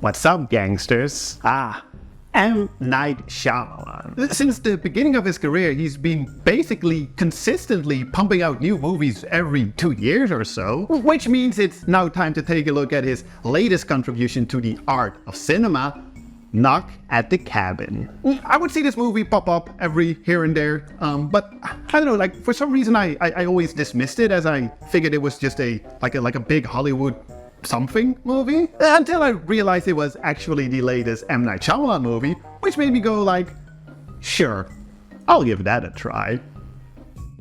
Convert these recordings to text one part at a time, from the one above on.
What's up, gangsters? M. Night Shyamalan. Since the beginning of his career, he's been basically consistently pumping out new movies every 2 years or so, which means it's now time to take a look at his latest contribution to the art of cinema, Knock at the Cabin. I would see this movie pop up every here and there, but I don't know, like for some reason I always dismissed it, as I figured it was just like a big Hollywood something movie, until I realized it was actually the latest M. Night Shyamalan movie, which made me go like, sure, I'll give that a try.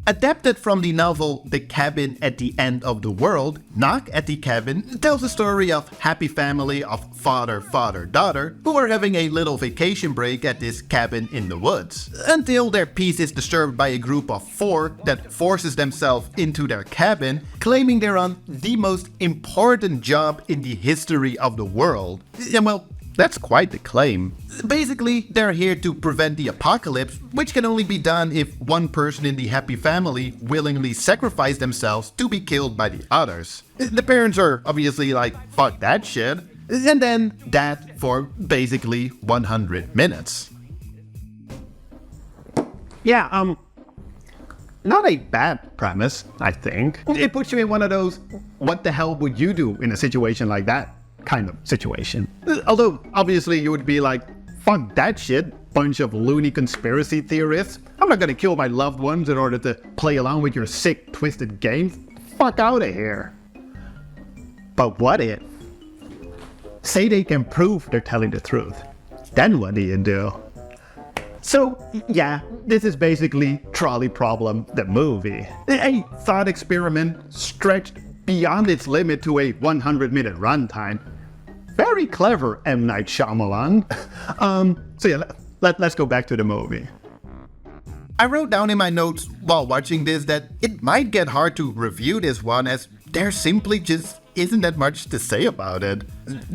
Adapted from the novel The Cabin at the End of the World, Knock at the Cabin tells the story of a happy family of father, daughter who are having a little vacation break at this cabin in the woods, until their peace is disturbed by a group of 4 that forces themselves into their cabin, claiming they're on the most important job in the history of the world. And well, that's quite the claim. Basically, they're here to prevent the apocalypse, which can only be done if one person in the happy family willingly sacrifice themselves to be killed by the others. The parents are obviously like, fuck that shit. And then that for basically 100 minutes. Yeah, not a bad premise, I think. It puts you in one of those, what the hell would you do in a situation like that kind of situation. Although, obviously, you would be like, fuck that shit, bunch of loony conspiracy theorists. I'm not gonna kill my loved ones in order to play along with your sick, twisted games. Fuck out of here. But what if? Say they can prove they're telling the truth. Then what do you do? So, yeah, this is basically Trolley Problem, the movie. A thought experiment stretched beyond its limit to a 100-minute runtime. Very clever, M. Night Shyamalan. So yeah, let's go back to the movie. I wrote down in my notes while watching this that it might get hard to review this one, as there simply just isn't that much to say about it.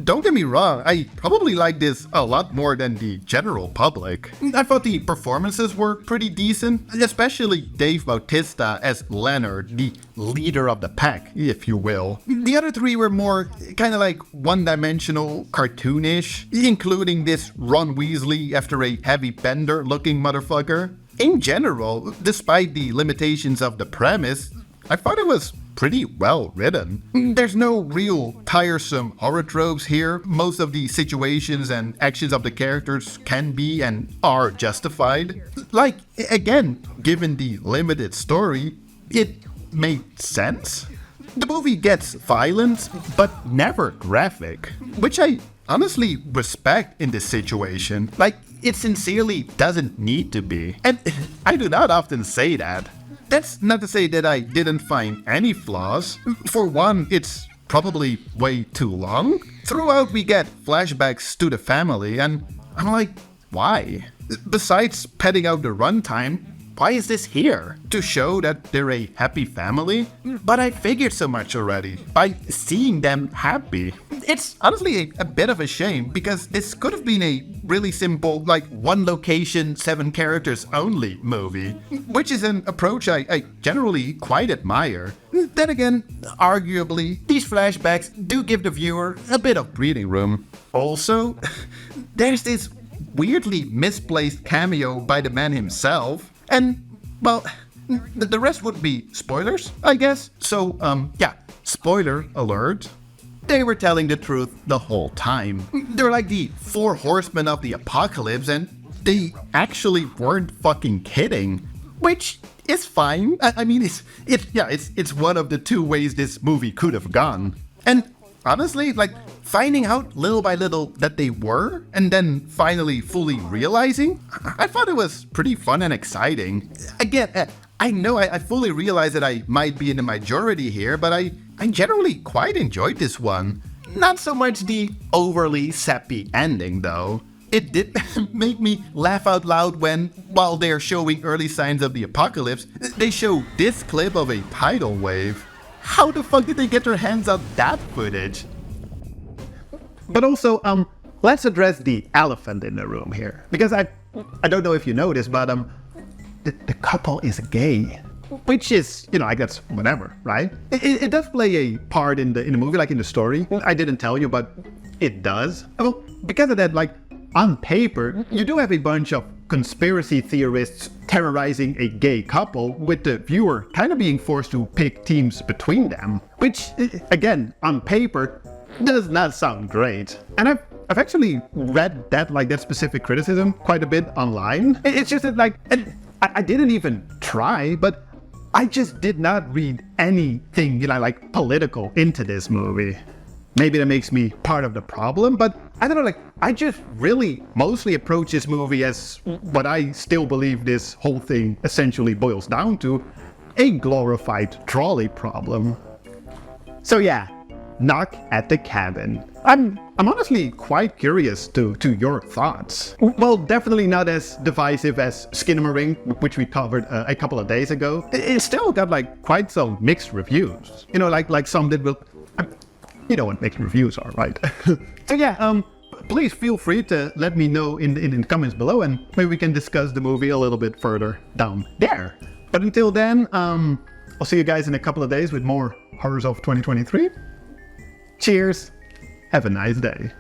Don't get me wrong, I probably like this a lot more than the general public. I thought the performances were pretty decent, especially Dave Bautista as Leonard, the leader of the pack, if you will. The other 3 were more kind of like one-dimensional, cartoonish, including this Ron Weasley after a heavy bender looking motherfucker. In general, despite the limitations of the premise, I thought it was pretty well written. There's no real tiresome horror tropes here. Most of the situations and actions of the characters can be and are justified. Like, again, given the limited story, it made sense. The movie gets violent, but never graphic, which I honestly respect in this situation. Like, it sincerely doesn't need to be. And I do not often say that. That's not to say that I didn't find any flaws. For one, it's probably way too long. Throughout we get flashbacks to the family, and I'm like, why? Besides padding out the runtime, why is this here? To show that they're a happy family? But I figured so much already by seeing them happy. It's honestly a bit of a shame, because this could have been a really simple, like, 1 location, 7 characters only movie, which is an approach I generally quite admire. Then again, arguably, these flashbacks do give the viewer a bit of breathing room. Also, there's this weirdly misplaced cameo by the man himself. And, well, the rest would be spoilers, I guess. So, yeah, spoiler alert. They were telling the truth the whole time. They're like the 4 horsemen of the apocalypse, and they actually weren't fucking kidding. Which is fine. I mean, it's one of the 2 ways this movie could have gone. And honestly, like, finding out little by little that they were, and then finally fully realizing, I thought it was pretty fun and exciting. Again, I know I fully realize that I might be in the majority here, but I generally quite enjoyed this one. Not so much the overly sappy ending, though. It did make me laugh out loud when, while they're showing early signs of the apocalypse, they show this clip of a tidal wave. How the fuck did they get their hands on that footage? But also, let's address the elephant in the room here. Because I don't know if you noticed, but the couple is gay. Which is, I guess, whatever, right? It does play a part in the movie, like in the story. I didn't tell you, but it does. Well, because of that, like, on paper, you do have a bunch of conspiracy theorists terrorizing a gay couple, with the viewer kind of being forced to pick teams between them. Which, again, on paper, does not sound great. And I've actually read that specific criticism quite a bit online. It's just that, like, I didn't even try, but I just did not read anything, like, political into this movie. Maybe that makes me part of the problem, but I don't know, like, I just really mostly approach this movie as what I still believe this whole thing essentially boils down to, a glorified trolley problem. So yeah, Knock at the Cabin. I'm honestly quite curious to your thoughts. Well, definitely not as divisive as Skinamarink, which we covered a couple of days ago. It still got like quite some mixed reviews. Like some that will... You know what mixed reviews are, right? So yeah, please feel free to let me know in the comments below, and maybe we can discuss the movie a little bit further down there. But until then, I'll see you guys in a couple of days with more Horrors of 2023. Cheers! Have a nice day.